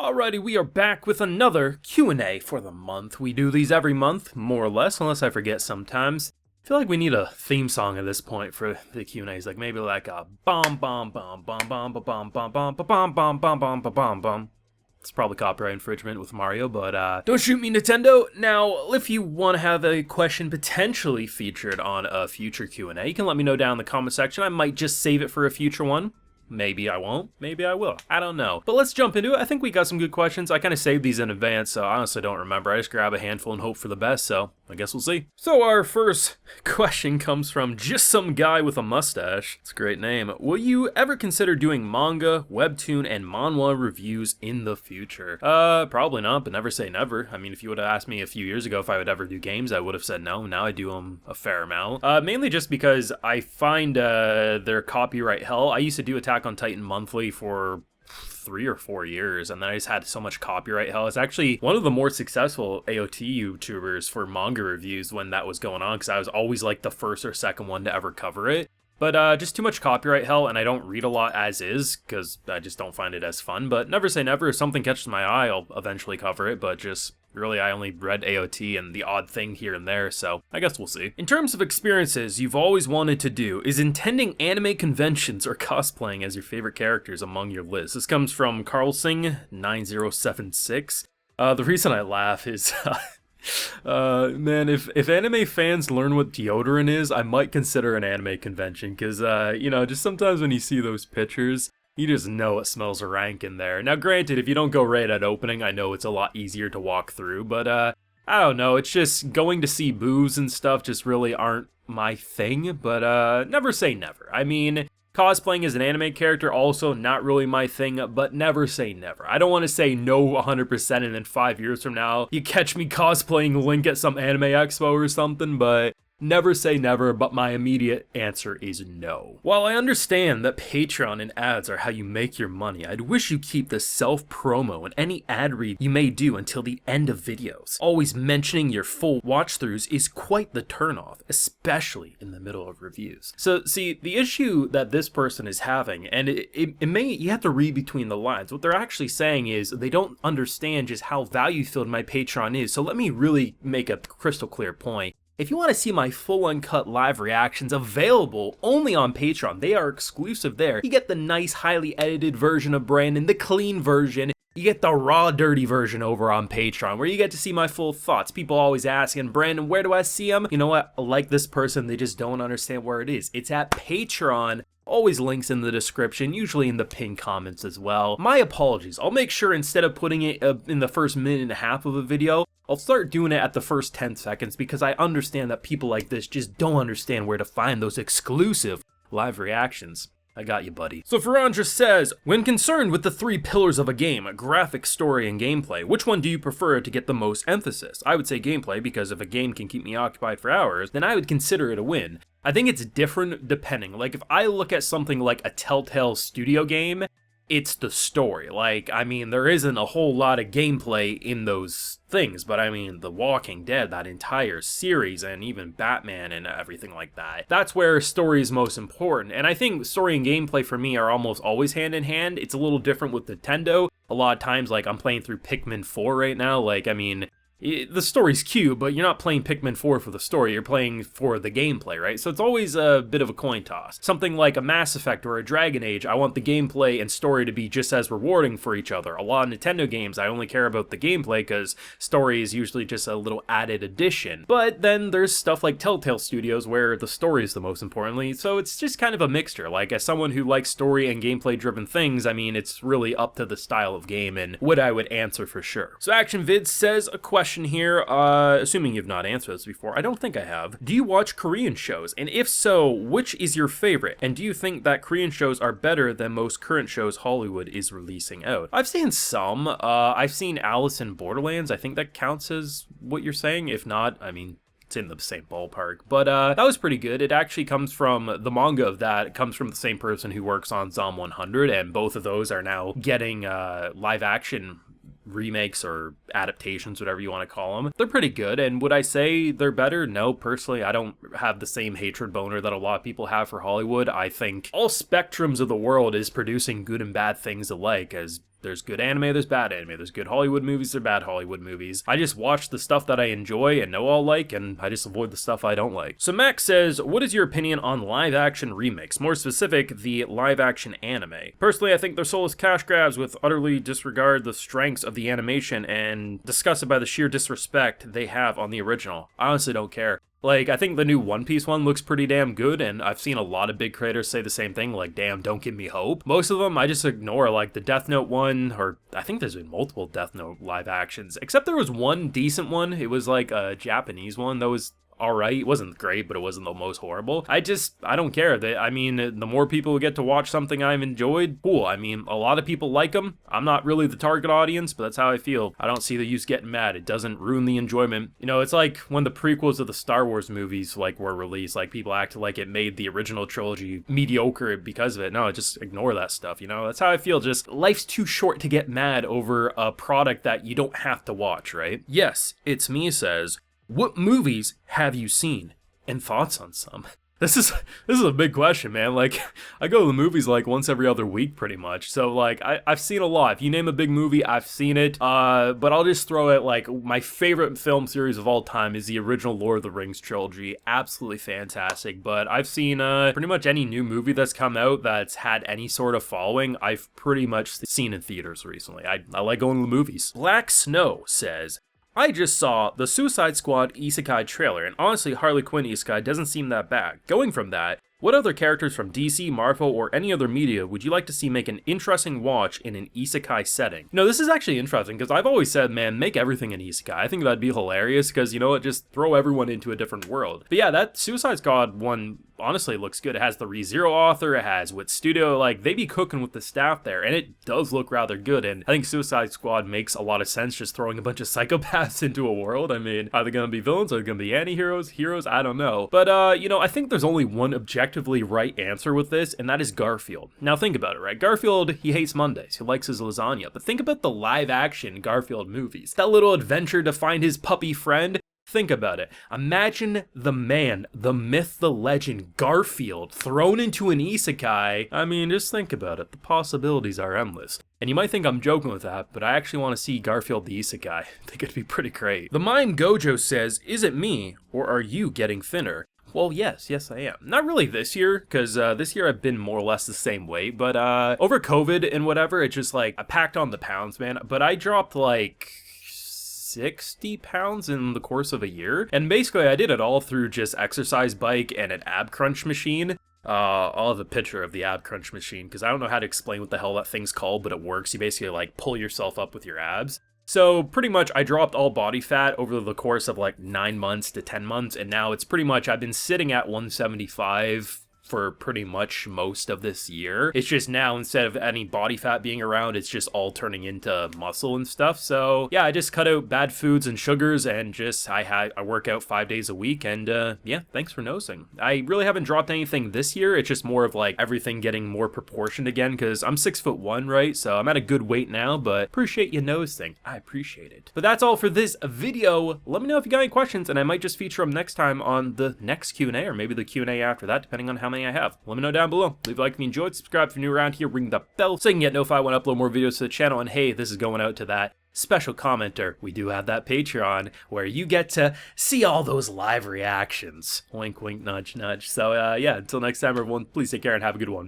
Alrighty, we are back with another Q&A for the month. We do these every month, more or less, unless I forget sometimes. I feel like we need a theme song at this point for the Q&As, like maybe like a bom bom bom bom bom bom bom bom bom bom bom bom bom bom bom. It's probably copyright infringement with Mario, but don't shoot me, Nintendo. Now, if you want to have a question potentially featured on a future Q&A, you can let me know down in the comment section. I might just save it for a future one. Maybe I won't, maybe I will, I don't know. But let's jump into it. I think we got some good questions. I kind of saved these in advance, so I honestly don't remember. I just grab a handful and hope for the best, so I guess we'll see. So our first question comes from just some guy with a mustache. It's a great name. Will you ever consider doing manga, webtoon, and manhwa reviews in the future? Probably not, but never say never. I mean, if you would have asked me a few years ago if I would ever do games, I would have said no. Now I do them a fair amount. Mainly just because I find they're copyright hell. I used to do Attack on Titan monthly for 3 or 4 years, and then I just had so much copyright hell. It's actually one of the more successful AOT YouTubers for manga reviews when that was going on, because I was always like the first or second one to ever cover it. But just too much copyright hell, and I don't read a lot as is, because I just don't find it as fun. But never say never. If something catches my eye, I'll eventually cover it, but just really, I only read AOT and the odd thing here and there, so I guess we'll see. In terms of experiences you've always wanted to do, is attending anime conventions or cosplaying as your favorite characters among your list? This comes from Carlsing9076. The reason I laugh is... man, if anime fans learn what deodorant is, I might consider an anime convention, because, you know, just sometimes when you see those pictures, you just know it smells rank in there. Now, granted, if you don't go right at opening, I know it's a lot easier to walk through, but, I don't know, it's just going to see boos and stuff just really aren't my thing, but, never say never. I mean, cosplaying as an anime character, also not really my thing, but never say never. I don't want to say no 100% and then 5 years from now, you catch me cosplaying Link at some anime expo or something, but never say never, but my immediate answer is no. While I understand that Patreon and ads are how you make your money, I'd wish you keep the self-promo and any ad read you may do until the end of videos. Always mentioning your full watch-throughs is quite the turnoff, especially in the middle of reviews. So, see, the issue that this person is having, and it may, you have to read between the lines, what they're actually saying is they don't understand just how value-filled my Patreon is, so let me really make a crystal clear point. If you want to see my full uncut live reactions available only on Patreon, they are exclusive there. You get the nice, highly edited version of Brandon, the clean version. You get the raw, dirty version over on Patreon, where you get to see my full thoughts. People always asking, Brandon, where do I see them? You know what? Like this person, they just don't understand where it is. It's at Patreon. Always links in the description, usually in the pinned comments as well. My apologies. I'll make sure instead of putting it in the first minute and a half of a video, I'll start doing it at the first 10 seconds because I understand that people like this just don't understand where to find those exclusive live reactions. I got you, buddy. So Ferran just says, when concerned with the 3 pillars of a game, graphics, story, and gameplay, which one do you prefer to get the most emphasis? I would say gameplay, because if a game can keep me occupied for hours, then I would consider it a win. I think it's different depending. Like, if I look at something like a Telltale Studio game, it's the story. Like, I mean, there isn't a whole lot of gameplay in those things, but I mean, The Walking Dead, that entire series, and even Batman and everything like that, that's where story is most important. And I think story and gameplay for me are almost always hand in hand. It's a little different with Nintendo. A lot of times, like, I'm playing through Pikmin 4 right now, like, I mean, the story's cute, but you're not playing Pikmin 4 for the story, you're playing for the gameplay, right? So it's always a bit of a coin toss. Something like a Mass Effect or a Dragon Age, I want the gameplay and story to be just as rewarding for each other. A lot of Nintendo games, I only care about the gameplay because story is usually just a little added addition. But then there's stuff like Telltale Studios where the story is the most importantly, so it's just kind of a mixture. Like, as someone who likes story and gameplay driven things, I mean, it's really up to the style of game and what I would answer for sure. So Action Vid says a question here, assuming you've not answered this before. I don't think I have. Do you watch Korean shows? And if so, which is your favorite? And do you think that Korean shows are better than most current shows Hollywood is releasing out? I've seen some. I've seen Alice in Borderlands. I think that counts as what you're saying. If not, I mean, it's in the same ballpark. But that was pretty good. It actually comes from the manga of that. It comes from the same person who works on Zom 100, and both of those are now getting live action remakes or adaptations, whatever you want to call them. They're pretty good, and would I say they're better? No, personally, I don't have the same hatred boner that a lot of people have for Hollywood. I think all spectrums of the world is producing good and bad things alike, as There's good anime, there's bad anime. There's good Hollywood movies, there's bad Hollywood movies. I just watch the stuff that I enjoy and know I'll like, and I just avoid the stuff I don't like. So Max says, what is your opinion on live-action remakes? More specific, the live-action anime. Personally, I think they're soulless cash grabs with utterly disregard the strengths of the animation and disgusted by the sheer disrespect they have on the original. I honestly don't care. Like, I think the new One Piece one looks pretty damn good, and I've seen a lot of big creators say the same thing, like, damn, don't give me hope. Most of them I just ignore, like the Death Note one, or I think there's been multiple Death Note live actions, except there was one decent one. It was like a Japanese one that was alright. It wasn't great, but it wasn't the most horrible. I don't care. I mean, the more people who get to watch something I've enjoyed, cool. I mean, a lot of people like them. I'm not really the target audience, but that's how I feel. I don't see the use getting mad. It doesn't ruin the enjoyment. You know, it's like when the prequels of the Star Wars movies, like, were released, like, people acted like it made the original trilogy mediocre because of it. No, just ignore that stuff, you know? That's how I feel. Just, life's too short to get mad over a product that you don't have to watch, right? Yes, It's Me says, what movies have you seen? And thoughts on some? This is a big question, man. Like, I go to the movies like once every other week pretty much. So like I've seen a lot. If you name a big movie, I've seen it. But I'll just throw it like my favorite film series of all time is the original Lord of the Rings trilogy. Absolutely fantastic. But I've seen pretty much any new movie that's come out that's had any sort of following, I've pretty much seen in theaters recently. I like going to the movies. Black Snow says, I just saw the Suicide Squad isekai trailer, and honestly, Harley Quinn isekai doesn't seem that bad. Going from that, what other characters from DC, Marvel, or any other media would you like to see make an interesting watch in an isekai setting? You know, this is actually interesting, because I've always said, man, make everything an isekai. I think that'd be hilarious, because, you know what, just throw everyone into a different world. But yeah, that Suicide Squad one honestly looks good. It has the ReZero author, it has Wit Studio, like, they be cooking with the staff there, and it does look rather good, and I think Suicide Squad makes a lot of sense just throwing a bunch of psychopaths into a world. I mean, are they gonna be villains? Are they gonna be anti-heroes? Heroes? I don't know. But, you know, I think there's only one objectively right answer with this, and that is Garfield. Now think about it, right? Garfield, he hates Mondays, he likes his lasagna, but think about the live-action Garfield movies. That little adventure to find his puppy friend. Think about it. Imagine the man, the myth, the legend, Garfield, thrown into an isekai. I mean, just think about it. The possibilities are endless. And you might think I'm joking with that, but I actually want to see Garfield the isekai. I think it'd be pretty great. The Mime Gojo says, is it me, or are you getting thinner? Well, yes I am. Not really this year, because this year I've been more or less the same weight, but over COVID and whatever, it's just like, I packed on the pounds, man, but I dropped like 60 pounds in the course of a year. And basically I did it all through just exercise bike and an ab crunch machine. I'll have a picture of the ab crunch machine because I don't know how to explain what the hell that thing's called, but it works. You basically like pull yourself up with your abs. So pretty much I dropped all body fat over the course of like 9 months to 10 months. And now it's pretty much, I've been sitting at 175 for pretty much most of this year. It's just now, instead of any body fat being around, it's just all turning into muscle and stuff. So yeah, I just cut out bad foods and sugars, and just I work out 5 days a week, and yeah, thanks for noticing. I really haven't dropped anything this year. It's just more of like everything getting more proportioned again, because I'm 6'1", right? So I'm at a good weight now, but appreciate you noticing. I appreciate it. But that's all for this video. Let me know if you got any questions, and I might just feature them next time on the next Q&A, or maybe the Q&A after that, depending on how many I have. Let me know down below. Leave a like if you enjoyed, subscribe if you're new around here, ring the bell so you can get notified when I upload more videos to the channel. And hey, this is going out to that special commenter. We do have that Patreon where you get to see all those live reactions. Wink, wink, nudge, nudge. So yeah, until next time, everyone, please take care and have a good one.